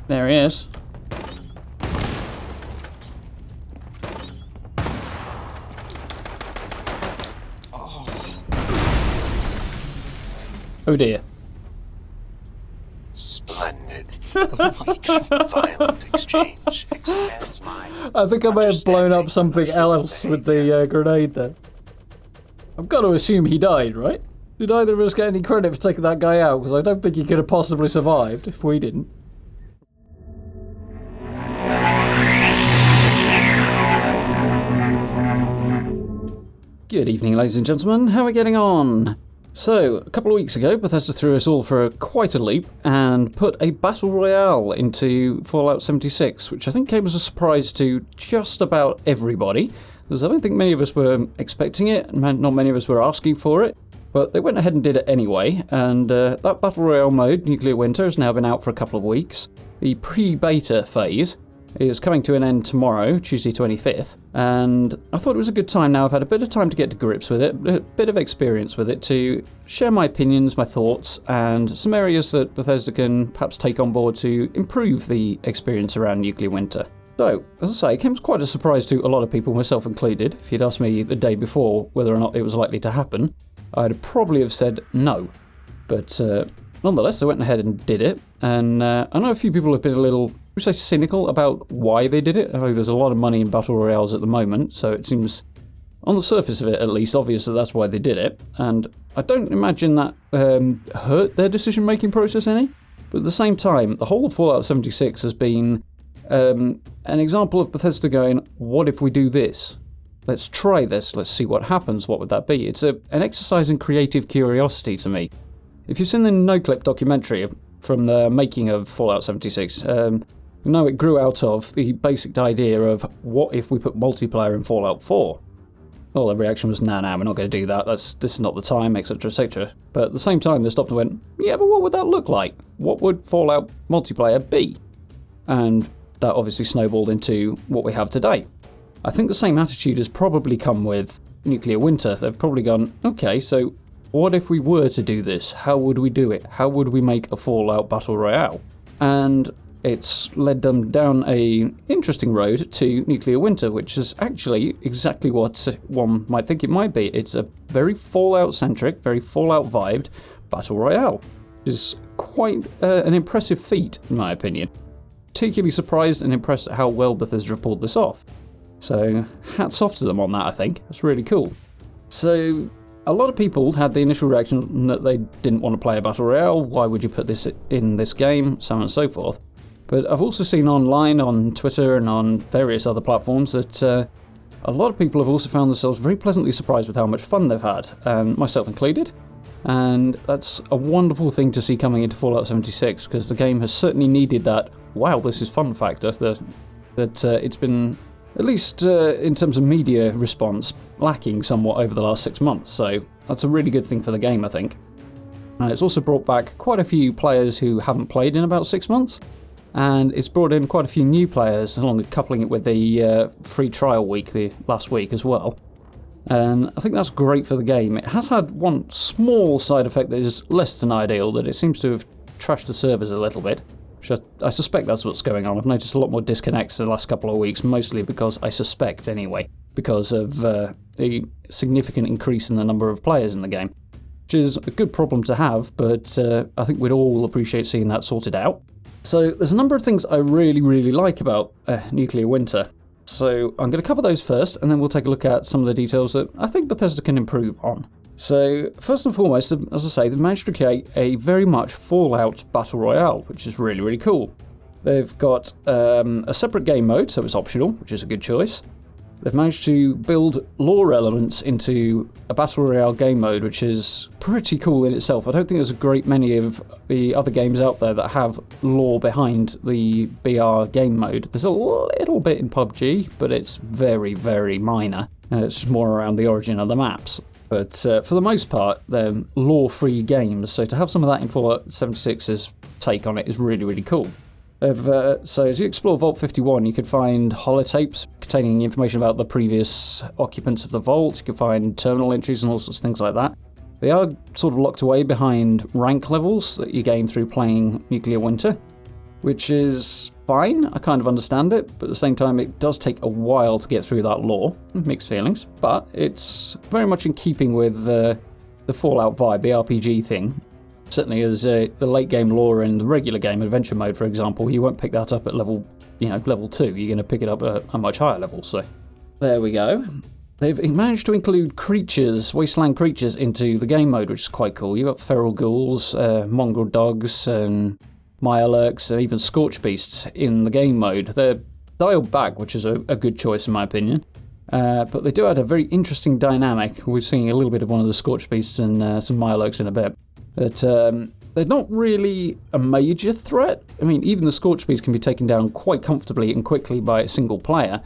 There he is. Oh dear. Splendid. The violent exchange expands my... I think I may have blown up something else with the grenade there. I've got to assume he died, right? Did either of us get any credit for taking that guy out? Because I don't think he could have possibly survived if we didn't. Good evening, ladies and gentlemen. How are we getting on? So, a couple of weeks ago, Bethesda threw us all for quite a leap and put a Battle Royale into Fallout 76, which I think came as a surprise to just about everybody, because I don't think many of us were expecting it, and not many of us were asking for it, but they went ahead and did it anyway, and that Battle Royale mode, Nuclear Winter, has now been out for a couple of weeks. The pre-beta phase is coming to an end tomorrow, Tuesday 25th, and I thought it was a good time now. I've had a bit of time to get to grips with it, a bit of experience with it, to share my opinions, my thoughts, and some areas that Bethesda can perhaps take on board to improve the experience around Nuclear Winter. So, as I say, it came as quite a surprise to a lot of people, myself included. If you'd asked me the day before whether or not it was likely to happen, I'd probably have said no. But nonetheless, they went ahead and did it, and I know a few people have been a little, would you say, cynical about why they did it. I know there's a lot of money in Battle Royales at the moment, so it seems, on the surface of it at least, obvious that that's why they did it, and I don't imagine that hurt their decision-making process any, but at the same time, the whole of Fallout 76 has been an example of Bethesda going, what if we do this? Let's try this, let's see what happens, what would that be? It's an exercise in creative curiosity to me. If you've seen the NoClip documentary from the making of Fallout 76, you know it grew out of the basic idea of what if we put multiplayer in Fallout 4? Well, the reaction was, nah, we're not going to do that, this is not the time, etc, etc. But at the same time, they stopped and went, yeah, but what would that look like? What would Fallout multiplayer be? And that obviously snowballed into what we have today. I think the same attitude has probably come with Nuclear Winter. They've probably gone, okay, so what if we were to do this? How would we do it? How would we make a Fallout Battle Royale? And it's led them down an interesting road to Nuclear Winter, which is actually exactly what one might think it might be. It's a very Fallout-centric, very Fallout-vibed Battle Royale, which is quite an impressive feat, in my opinion. Particularly surprised and impressed at how well Bethesda pulled this off. So, hats off to them on that, I think. It's really cool. So, a lot of people had the initial reaction that they didn't want to play a Battle Royale, why would you put this in this game, so on and so forth. But I've also seen online, on Twitter and on various other platforms, that a lot of people have also found themselves very pleasantly surprised with how much fun they've had, myself included. And that's a wonderful thing to see coming into Fallout 76, because the game has certainly needed that, wow, this is fun factor, that it's been, at least in terms of media response, lacking somewhat over the last 6 months. So that's a really good thing for the game, I think. And it's also brought back quite a few players who haven't played in about 6 months, and it's brought in quite a few new players, along with coupling it with the free trial week, the last week as well. And I think that's great for the game. It has had one small side effect that is less than ideal, that it seems to have trashed the servers a little bit. Which I suspect that's what's going on. I've noticed a lot more disconnects the last couple of weeks, mostly because I suspect anyway, because of the significant increase in the number of players in the game. Which is a good problem to have, but I think we'd all appreciate seeing that sorted out. So there's a number of things I really, really like about Nuclear Winter. So I'm going to cover those first, and then we'll take a look at some of the details that I think Bethesda can improve on. So, first and foremost, as I say, they've managed to create a very much Fallout Battle Royale, which is really, really cool. They've got a separate game mode, so it's optional, which is a good choice. They've managed to build lore elements into a Battle Royale game mode, which is pretty cool in itself. I don't think there's a great many of the other games out there that have lore behind the BR game mode. There's a little bit in PUBG, but it's very, very minor. It's just more around the origin of the maps. But for the most part, they're lore-free games, so to have some of that in Fallout 76's take on it is really, really cool. So as you explore Vault 51, you can find holotapes containing information about the previous occupants of the vault. You can find terminal entries and all sorts of things like that. They are sort of locked away behind rank levels that you gain through playing Nuclear Winter. which is fine. I kind of understand it, but at the same time, it does take a while to get through that lore. Mixed feelings, but it's very much in keeping with the Fallout vibe, the RPG thing. Certainly as the late game lore in the regular game, adventure mode, for example, you won't pick that up at level 2. You're going to pick it up at a much higher level. So there we go. They've managed to include creatures, wasteland creatures, into the game mode, which is quite cool. You've got feral ghouls, mongrel dogs, and Mirelurks, and even scorch beasts in the game mode. They're dialed back, which is a good choice in my opinion. But they do add a very interesting dynamic. We're seeing a little bit of one of the scorch beasts and some Mirelurks in a bit. But they're not really a major threat. I mean, even the scorch beast can be taken down quite comfortably and quickly by a single player.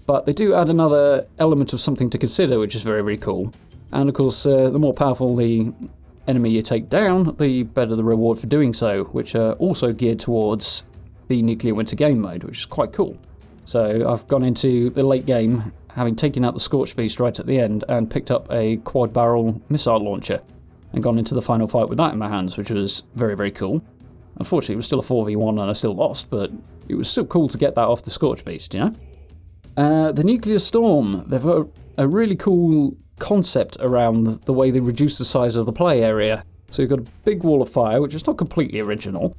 But they do add another element of something to consider, which is very, very cool. And of course, the more powerful the enemy you take down, the better the reward for doing so, which are also geared towards the Nuclear Winter game mode, which is quite cool. So I've gone into the late game, having taken out the Scorch Beast right at the end, and picked up a quad-barrel missile launcher, and gone into the final fight with that in my hands, which was very, very cool. Unfortunately, it was still a 4v1 and I still lost, but it was still cool to get that off the Scorch Beast, The Nuclear Storm, they've got a really cool concept around the way they reduce the size of the play area. So you've got a big wall of fire, which is not completely original.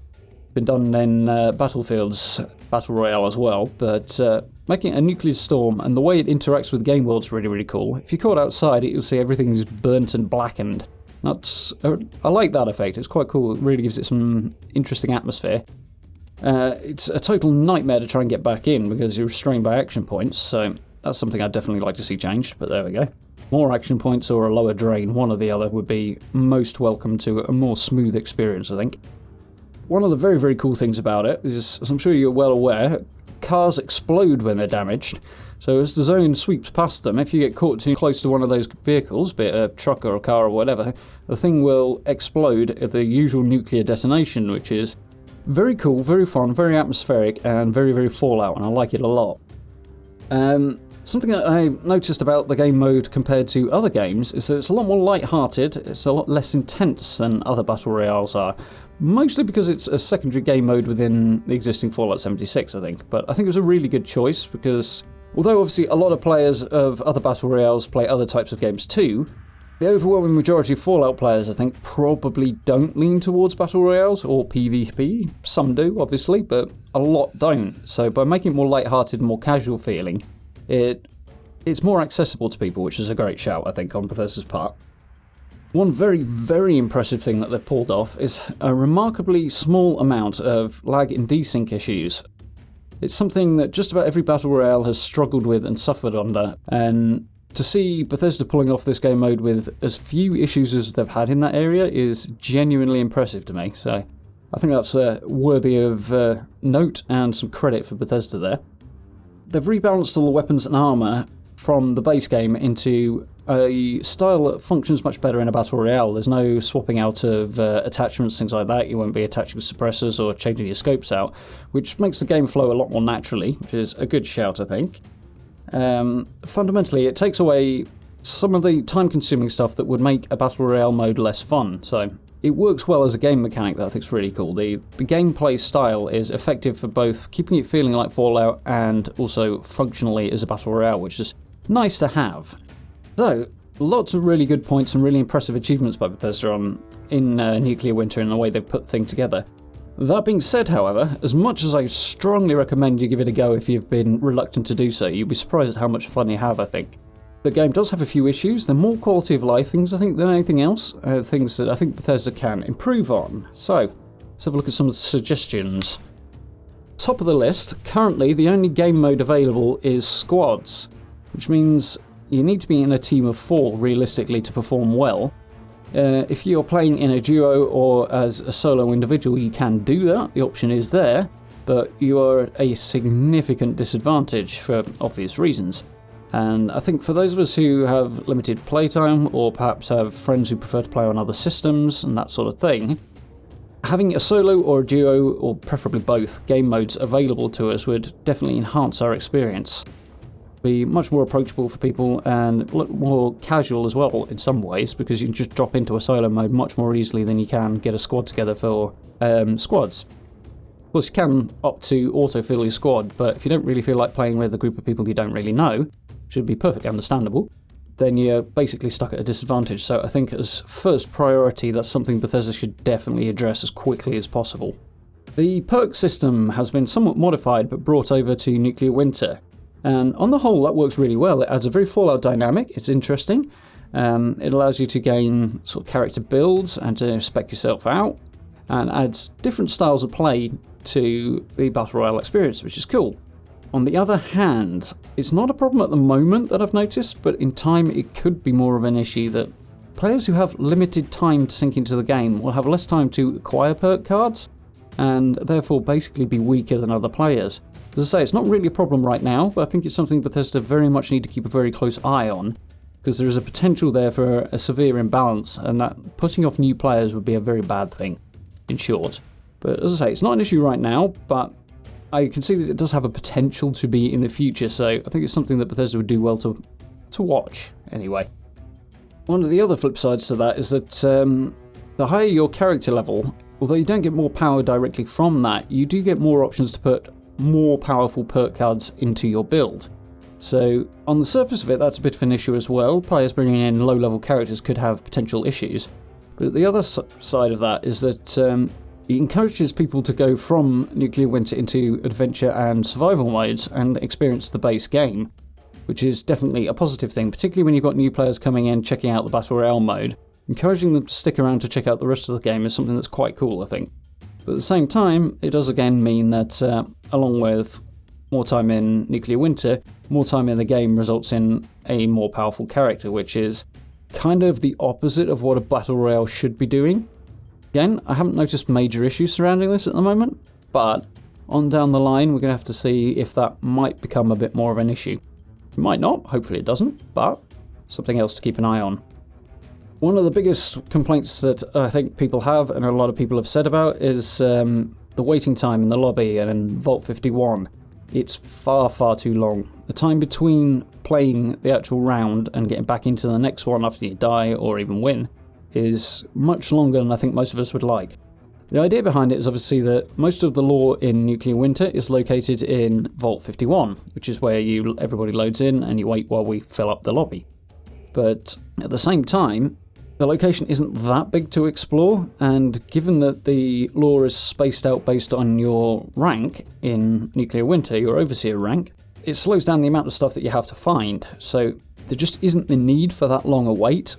Been done in Battlefield's Battle Royale as well, but making a Nuclear Storm and the way it interacts with the game world is really, really cool. If you're caught outside it, you'll see everything's burnt and blackened. I like that effect, it's quite cool, it really gives it some interesting atmosphere. It's a total nightmare to try and get back in because you're restrained by action points, so that's something I'd definitely like to see changed, but there we go. More action points or a lower drain, one or the other, would be most welcome to a more smooth experience, I think. One of the very, very cool things about it is, as I'm sure you're well aware, cars explode when they're damaged. So as the zone sweeps past them, if you get caught too close to one of those vehicles, be it a truck or a car or whatever, the thing will explode at the usual nuclear detonation, which is very cool, very fun, very atmospheric, and very, very Fallout, and I like it a lot. Something that I noticed about the game mode compared to other games is that it's a lot more light-hearted, it's a lot less intense than other Battle Royales are. Mostly because it's a secondary game mode within the existing Fallout 76, I think. But I think it was a really good choice because, although obviously a lot of players of other Battle Royales play other types of games too, the overwhelming majority of Fallout players, I think, probably don't lean towards Battle Royales or PvP. Some do, obviously, but a lot don't. So by making it more light-hearted and more casual feeling, it's more accessible to people, which is a great shout, I think, on Bethesda's part. One very, very impressive thing that they've pulled off is a remarkably small amount of lag and desync issues. It's something that just about every Battle Royale has struggled with and suffered under, and to see Bethesda pulling off this game mode with as few issues as they've had in that area is genuinely impressive to me, so I think that's worthy of note and some credit for Bethesda there. They've rebalanced all the weapons and armour from the base game into a style that functions much better in a Battle Royale. There's no swapping out of attachments, things like that. You won't be attaching suppressors or changing your scopes out, which makes the game flow a lot more naturally, which is a good shout, I think. Fundamentally, it takes away some of the time-consuming stuff that would make a Battle Royale mode less fun, so it works well as a game mechanic that I think is really cool. The gameplay style is effective for both keeping it feeling like Fallout and also functionally as a Battle Royale, which is nice to have. So, lots of really good points and really impressive achievements by Bethesda in Nuclear Winter and the way they've put things together. That being said, however, as much as I strongly recommend you give it a go if you've been reluctant to do so, you'll be surprised at how much fun you have, I think. The game does have a few issues. They're more quality of life things, I think, than anything else. Things that I think Bethesda can improve on. So, let's have a look at some of the suggestions. Top of the list, currently the only game mode available is squads, which means you need to be in a team of 4 realistically to perform well. If you're playing in a duo or as a solo individual, you can do that, the option is there, but you are at a significant disadvantage for obvious reasons. And I think for those of us who have limited playtime, or perhaps have friends who prefer to play on other systems and that sort of thing, having a solo or a duo, or preferably both, game modes available to us would definitely enhance our experience. Be much more approachable for people and look more casual as well in some ways, because you can just drop into a solo mode much more easily than you can get a squad together for squads. Of course, you can opt to autofill your squad, but if you don't really feel like playing with a group of people you don't really know, which would be perfectly understandable, then you're basically stuck at a disadvantage. So I think as first priority, that's something Bethesda should definitely address as quickly as possible. The perk system has been somewhat modified but brought over to Nuclear Winter, and on the whole that works really well. It adds a very Fallout dynamic, it's interesting. It allows you to gain sort of character builds and to spec yourself out, and adds different styles of play to the Battle Royale experience, which is cool. On the other hand, it's not a problem at the moment that I've noticed, but in time it could be more of an issue that players who have limited time to sink into the game will have less time to acquire perk cards, and therefore basically be weaker than other players. As I say, it's not really a problem right now, but I think it's something Bethesda very much need to keep a very close eye on, because there is a potential there for a severe imbalance, and that putting off new players would be a very bad thing, in short. But as I say, it's not an issue right now, but I can see that it does have a potential to be in the future, so I think it's something that Bethesda would do well to watch, anyway. One of the other flip sides to that is that the higher your character level, although you don't get more power directly from that, you do get more options to put more powerful perk cards into your build. So on the surface of it, that's a bit of an issue as well. Players bringing in low-level characters could have potential issues. But the other side of that is that it encourages people to go from Nuclear Winter into adventure and survival modes and experience the base game, which is definitely a positive thing, particularly when you've got new players coming in checking out the Battle Royale mode. Encouraging them to stick around to check out the rest of the game is something that's quite cool, I think. But at the same time, it does again mean that along with more time in Nuclear Winter, more time in the game results in a more powerful character, which is kind of the opposite of what a Battle Royale should be doing. Again, I haven't noticed major issues surrounding this at the moment, but on down the line we're going to have to see if that might become a bit more of an issue. It might not, hopefully it doesn't, but something else to keep an eye on. One of the biggest complaints that I think people have, and a lot of people have said about, is the waiting time in the lobby and in Vault 51. It's far, far too long. The time between playing the actual round and getting back into the next one after you die or even win is much longer than I think most of us would like. The idea behind it is obviously that most of the lore in Nuclear Winter is located in Vault 51, which is where everybody loads in and you wait while we fill up the lobby. But at the same time, the location isn't that big to explore, and given that the lore is spaced out based on your rank in Nuclear Winter, your Overseer rank, it slows down the amount of stuff that you have to find. So there just isn't the need for that long a wait.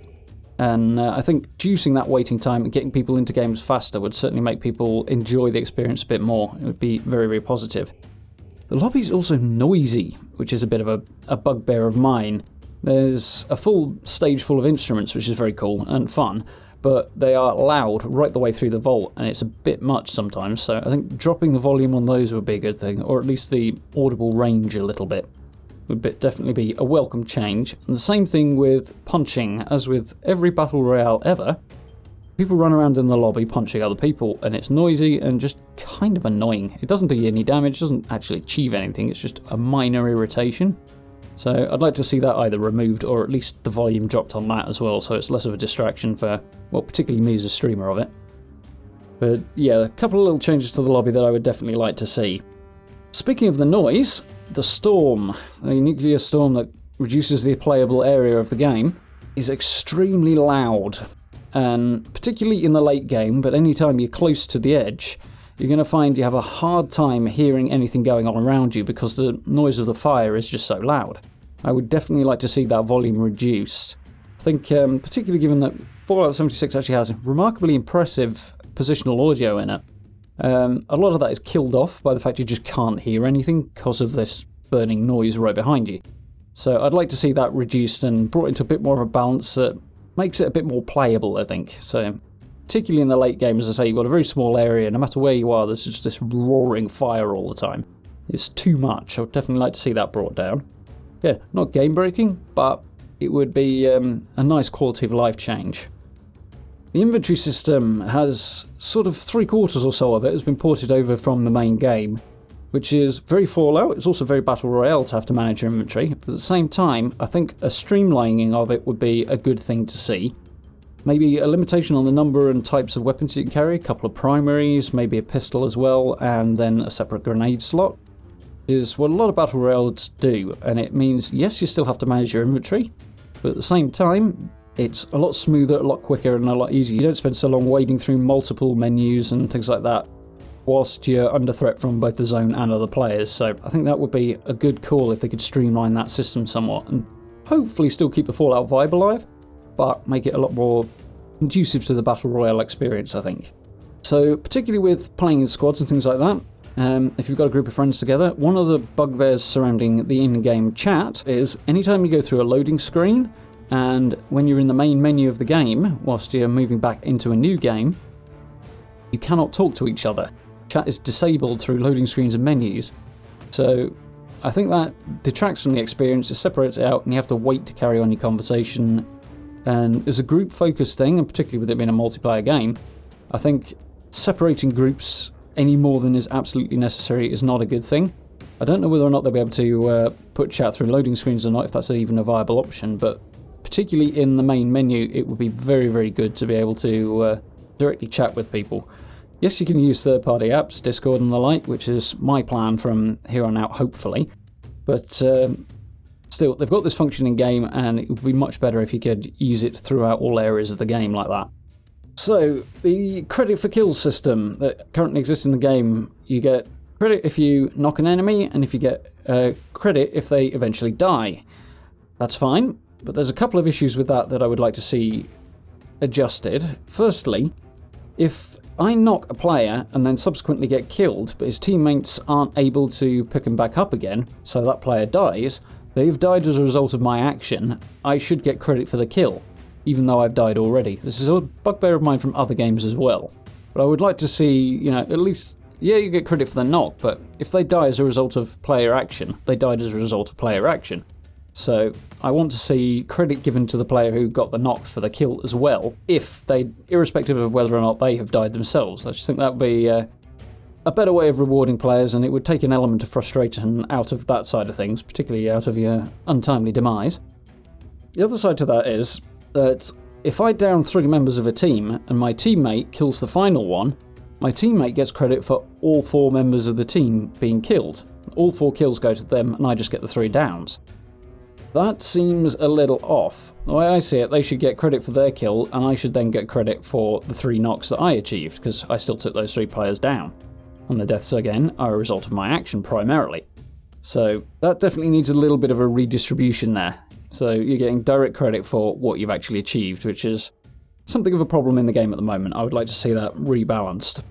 And I think reducing that waiting time and getting people into games faster would certainly make people enjoy the experience a bit more. It would be very, very positive. The lobby's also noisy, which is a bit of a bugbear of mine. There's a full stage full of instruments, which is very cool and fun, but they are loud right the way through the vault, and it's a bit much sometimes, so I think dropping the volume on those would be a good thing, or at least the audible range a little bit. Would definitely be a welcome change. And the same thing with punching. As with every Battle Royale ever, people run around in the lobby punching other people, and it's noisy and just kind of annoying. It doesn't do you any damage, doesn't actually achieve anything, it's just a minor irritation. So I'd like to see that either removed or at least the volume dropped on that as well, so it's less of a distraction for, well, particularly me as a streamer of it. But yeah, a couple of little changes to the lobby that I would definitely like to see. Speaking of the noise, the storm, the nuclear storm that reduces the playable area of the game, is extremely loud. And particularly in the late game, but anytime you're close to the edge, you're going to find you have a hard time hearing anything going on around you because the noise of the fire is just so loud. I would definitely like to see that volume reduced. I think, particularly given that Fallout 76 actually has remarkably impressive positional audio in it, a lot of that is killed off by the fact you just can't hear anything because of this burning noise right behind you. So I'd like to see that reduced and brought into a bit more of a balance that makes it a bit more playable, I think. So particularly in the late game, as I say, you've got a very small area, no matter where you are, there's just this roaring fire all the time. It's too much. I would definitely like to see that brought down. Yeah, not game-breaking, but it would be a nice quality of life change. The inventory system has sort of 3/4 or so of it has been ported over from the main game, which is very Fallout. It's also very Battle Royale to have to manage your inventory, but at the same time, I think a streamlining of it would be a good thing to see. Maybe a limitation on the number and types of weapons you can carry, a couple of primaries, maybe a pistol as well, and then a separate grenade slot. Is what a lot of battle royales do, and it means, yes, you still have to manage your inventory, but at the same time, it's a lot smoother, a lot quicker, and a lot easier. You don't spend so long wading through multiple menus and things like that, whilst you're under threat from both the zone and other players. So I think that would be a good call if they could streamline that system somewhat, and hopefully still keep the Fallout vibe alive, but make it a lot more conducive to the Battle Royale experience, I think. So, particularly with playing in squads and things like that, if you've got a group of friends together, one of the bugbears surrounding the in-game chat is anytime you go through a loading screen, and when you're in the main menu of the game, whilst you're moving back into a new game, you cannot talk to each other. Chat is disabled through loading screens and menus. So, I think that detracts from the experience, it separates it out, and you have to wait to carry on your conversation. And as a group-focused thing, and particularly with it being a multiplayer game, I think separating groups any more than is absolutely necessary is not a good thing. I don't know whether or not they'll be able to put chat through loading screens or not, if that's even a viable option, but particularly in the main menu, it would be very, very good to be able to directly chat with people. Yes, you can use third-party apps, Discord and the like, which is my plan from here on out, hopefully, but still, they've got this function in game, and it would be much better if you could use it throughout all areas of the game like that. So, the credit for kills system that currently exists in the game, you get credit if you knock an enemy, and if you get credit if they eventually die. That's fine, but there's a couple of issues with that I would like to see adjusted. Firstly, if I knock a player and then subsequently get killed, but his teammates aren't able to pick him back up again, so that player dies, they've died as a result of my action, I should get credit for the kill, even though I've died already. This is a bugbear of mine from other games as well. But I would like to see, at least, yeah, you get credit for the knock, but if they die as a result of player action, they died as a result of player action. So I want to see credit given to the player who got the knock for the kill as well, irrespective of whether or not they have died themselves. I just think that would be a better way of rewarding players, and it would take an element of frustration out of that side of things, particularly out of your untimely demise. The other side to that is that if I down 3 members of a team and my teammate kills the final one, my teammate gets credit for all 4 members of the team being killed. All 4 kills go to them, and I just get the 3 downs. That seems a little off. The way I see it, they should get credit for their kill, and I should then get credit for the 3 knocks that I achieved, because I still took those 3 players down. And the deaths, again, are a result of my action primarily. So that definitely needs a little bit of a redistribution there. So you're getting direct credit for what you've actually achieved, which is something of a problem in the game at the moment. I would like to see that rebalanced.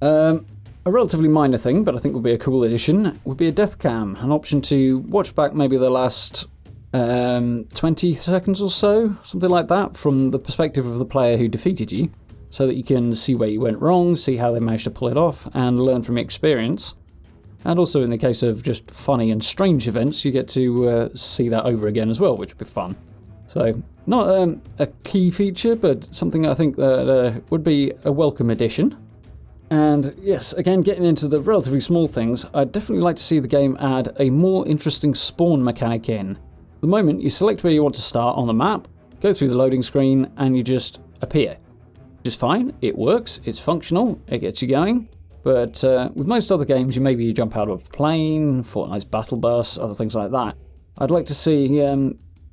A relatively minor thing, but I think would be a cool addition, would be a death cam, an option to watch back maybe the last 20 seconds or so, something like that, from the perspective of the player who defeated you, so that you can see where you went wrong, see how they managed to pull it off, and learn from your experience. And also in the case of just funny and strange events, you get to see that over again as well, which would be fun. So, not a key feature, but something I think that would be a welcome addition. And yes, again, getting into the relatively small things, I'd definitely like to see the game add a more interesting spawn mechanic in. At the moment, you select where you want to start on the map, go through the loading screen, and you just appear. Which is fine, it works, it's functional, it gets you going. But with most other games, maybe you jump out of a plane, Fortnite's Battle Bus, other things like that. I'd like to see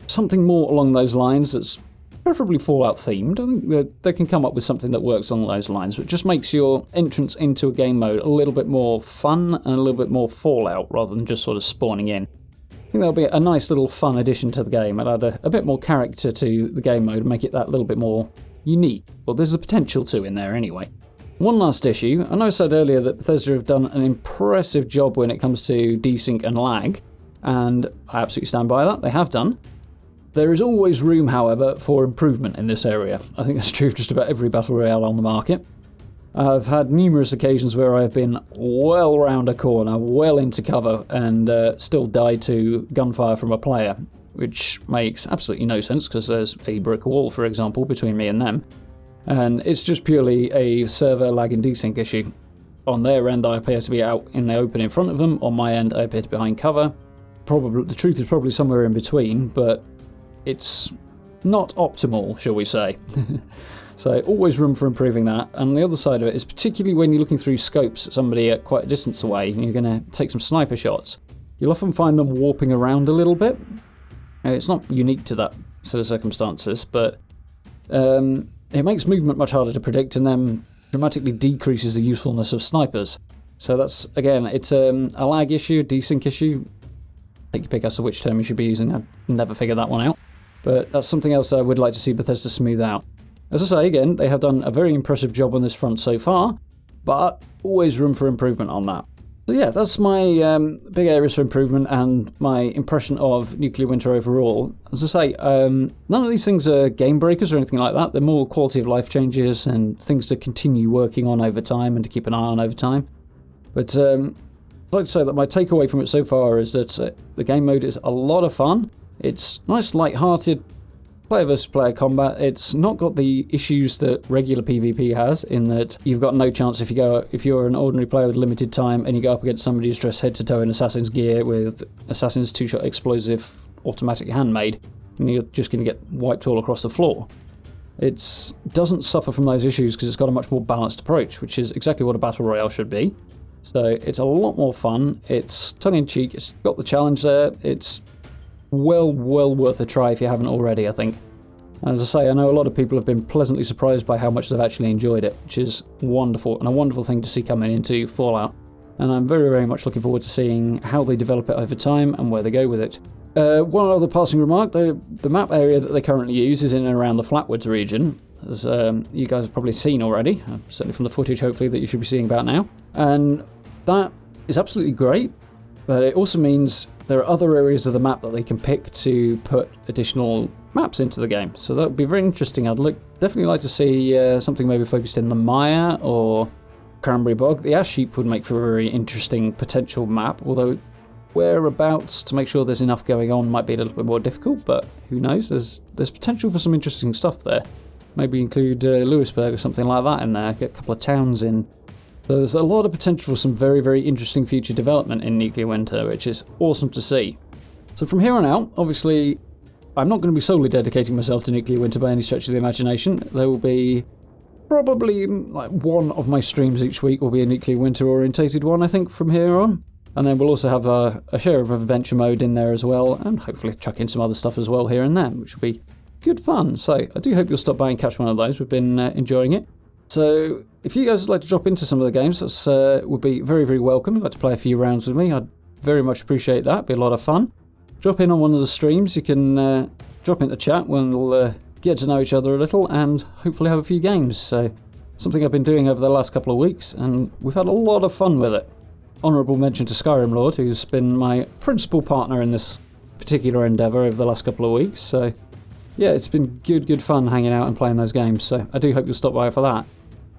something more along those lines that's preferably Fallout themed. I think that they can come up with something that works along those lines, but just makes your entrance into a game mode a little bit more fun and a little bit more Fallout rather than just sort of spawning in. I think that'll be a nice little fun addition to the game and add a bit more character to the game mode and make it that little bit more unique. Well, there's the potential to in there anyway. One last issue. I know I said earlier that Bethesda have done an impressive job when it comes to desync and lag, and I absolutely stand by that. They have done. There is always room, however, for improvement in this area. I think that's true of just about every Battle Royale on the market. I've had numerous occasions where I've been well round a corner, well into cover, and still died to gunfire from a player, which makes absolutely no sense because there's a brick wall, for example, between me and them. And it's just purely a server lag and desync issue. On their end, I appear to be out in the open in front of them. On my end, I appear to be behind cover. The truth is probably somewhere in between, but it's not optimal, shall we say. So always room for improving that. And the other side of it is particularly when you're looking through scopes at somebody at quite a distance away and you're going to take some sniper shots, you'll often find them warping around a little bit. It's not unique to that set of circumstances, but it makes movement much harder to predict and then dramatically decreases the usefulness of snipers. So that's, again, it's a lag issue, a desync issue. Take your pick as to which term you should be using. I've never figured that one out. But that's something else I would like to see Bethesda smooth out. As I say, again, they have done a very impressive job on this front so far, but always room for improvement on that. So yeah, that's my big areas for improvement and my impression of Nuclear Winter overall. As I say, none of these things are game breakers or anything like that. They're more quality of life changes and things to continue working on over time and to keep an eye on over time. But I'd like to say that my takeaway from it so far is that the game mode is a lot of fun. It's nice, light-hearted player versus player combat. It's not got the issues that regular PvP has, in that you've got no chance if you're an ordinary player with limited time and you go up against somebody who's dressed head to toe in assassin's gear with assassin's two-shot explosive automatic handmade, and you're just going to get wiped all across the floor. It doesn't suffer from those issues because it's got a much more balanced approach, which is exactly what a battle royale should be. So it's a lot more fun. It's tongue-in-cheek. It's got the challenge there. It's well worth a try if you haven't already, I think. As I say, I know a lot of people have been pleasantly surprised by how much they've actually enjoyed it, which is wonderful, and a wonderful thing to see coming into Fallout. And I'm very much looking forward to seeing how they develop it over time and where they go with it. One other passing remark, the map area that they currently use is in and around the Flatwoods region, as you guys have probably seen already, certainly from the footage hopefully that you should be seeing about now. And that is absolutely great, but it also means there are other areas of the map that they can pick to put additional maps into the game. So that would be very interesting. I'd definitely like to see something maybe focused in the Mire or Cranberry Bog. The Ash Heap would make for a very interesting potential map, although whereabouts to make sure there's enough going on might be a little bit more difficult, but who knows? There's potential for some interesting stuff there. Maybe include Lewisburg or something like that in there, get a couple of towns in. So there's a lot of potential for some very interesting future development in Nuclear Winter, which is awesome to see. So from here on out, obviously, I'm not going to be solely dedicating myself to Nuclear Winter by any stretch of the imagination. There will be probably like one of my streams each week will be a Nuclear Winter orientated one, I think, from here on. And then we'll also have a share of adventure mode in there as well, and hopefully chuck in some other stuff as well here and there, which will be good fun. So I do hope you'll stop by and catch one of those. We've been enjoying it. So if you guys would like to drop into some of the games, that would be very welcome. If you'd like to play a few rounds with me, I'd very much appreciate that. It'd be a lot of fun. Drop in on one of the streams. You can drop into chat when we'll get to know each other a little and hopefully have a few games. So something I've been doing over the last couple of weeks, and we've had a lot of fun with it. Honourable mention to Skyrim Lord, who's been my principal partner in this particular endeavour over the last couple of weeks. So yeah, it's been good fun hanging out and playing those games. So I do hope you'll stop by for that.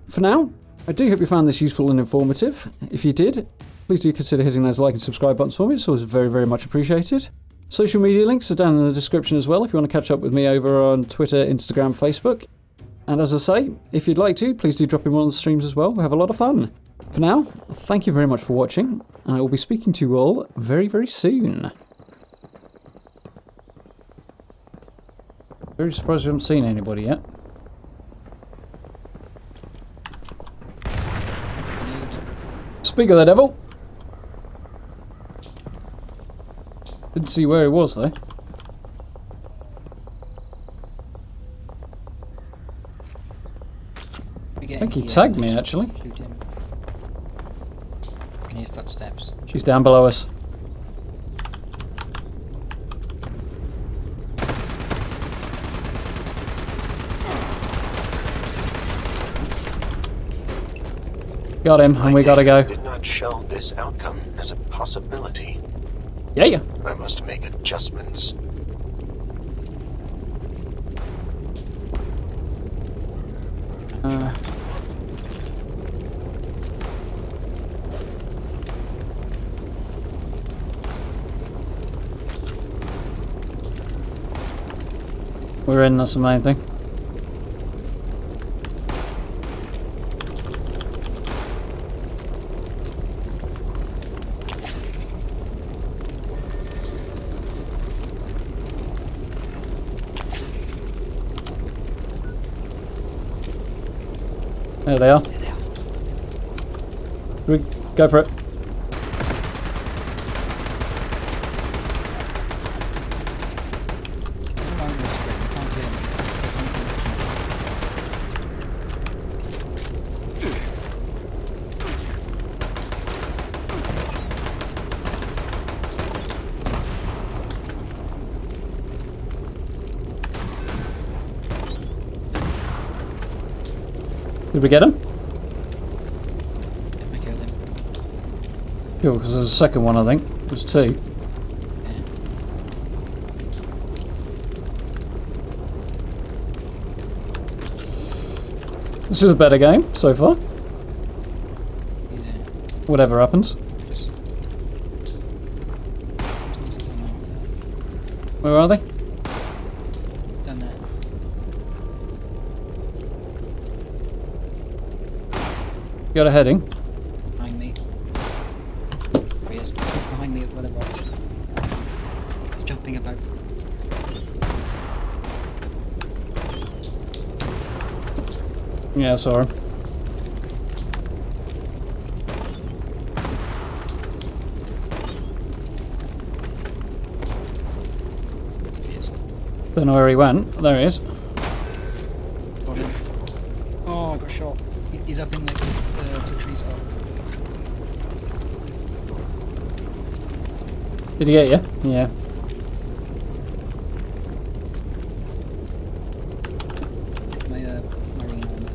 For now, I do hope you found this useful and informative. If you did, please do consider hitting those like and subscribe buttons for me. It's always very much appreciated. Social media links are down in the description as well if you want to catch up with me over on Twitter, Instagram, Facebook. And as I say, if you'd like to, please do drop in one of the streams as well. We'll have a lot of fun. For now, thank you very much for watching, and I will be speaking to you all very soon. Very surprised we haven't seen anybody yet. Speak of the devil. Didn't see where he was though. I think he tagged me actually. Shoot him. Can you hear footsteps? She's down below us. Got him, and we gotta go. Did not show this outcome as a possibility. Yeah. I must make adjustments. We're in, that's the main thing. There they are. There they are. Go for it. Never mind the screen, you can't hear me. Did we get him? I killed him. Cool, because there's a second one, I think. There's two. Yeah. This is a better game so far. Yeah. Whatever happens. Just... Where are they? Down there. Got a heading. Behind me. There he is. Behind me where the rocks. He's jumping about. Yeah, sorry. He is. Don't know where he went. There he is. Got him. Oh, I got shot. He's up in the trees. Oh. Did he get you? Yeah. My marine armor.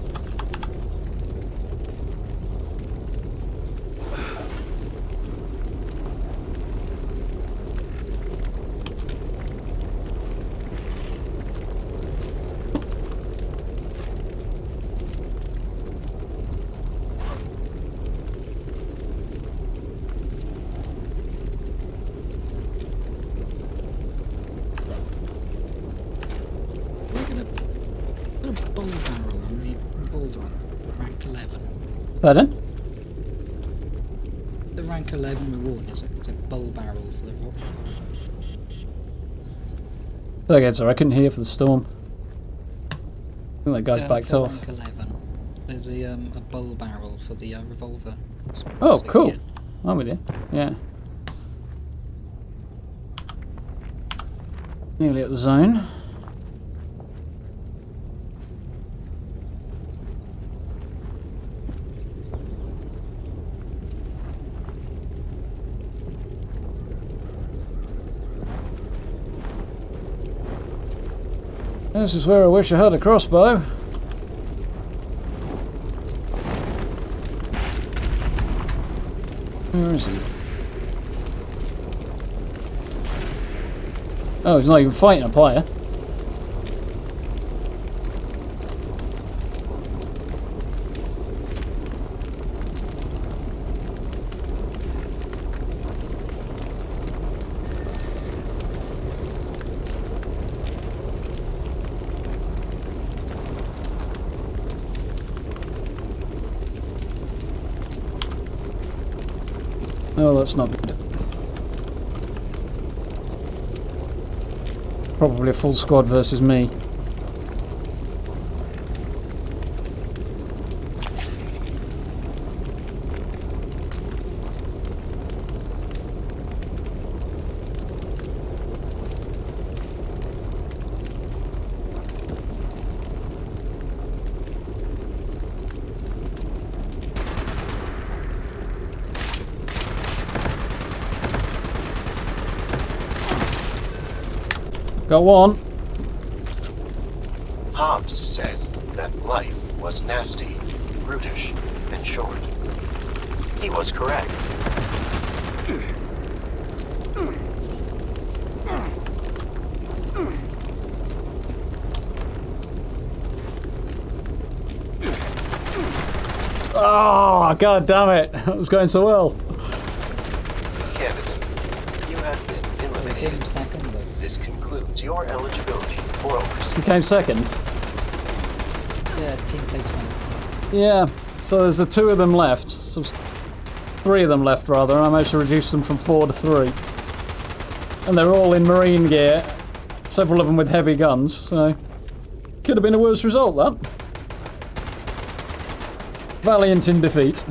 We're gonna put a bull barrel on the bullrun. Rank 11. Pardon? The rank 11 reward is a bull barrel for the rock. Okay, sorry, I couldn't hear for the storm. I think that guy's backed for off. Rank 11. There's a bull barrel for the revolver. Oh, So, cool. yeah. I'm with you. Yeah. Nearly at the zone. This is where I wish I had a crossbow. Where is he? Oh, he's not even fighting a player. Oh, that's not good. Probably a full squad versus me. Got one. Hobbes said that life was nasty, brutish, and short. He was correct. Oh, god damn it. That was going so well. Candidate, you have been We eliminated. came second though. This concludes your eligibility for overseas. Became second. Yeah, it's team placement. Yeah, so there's the two of them left. So three of them left, rather, and I managed to reduce them from 4 to 3. And they're all in marine gear, several of them with heavy guns, so could have been a worse result, that. Valiant in defeat.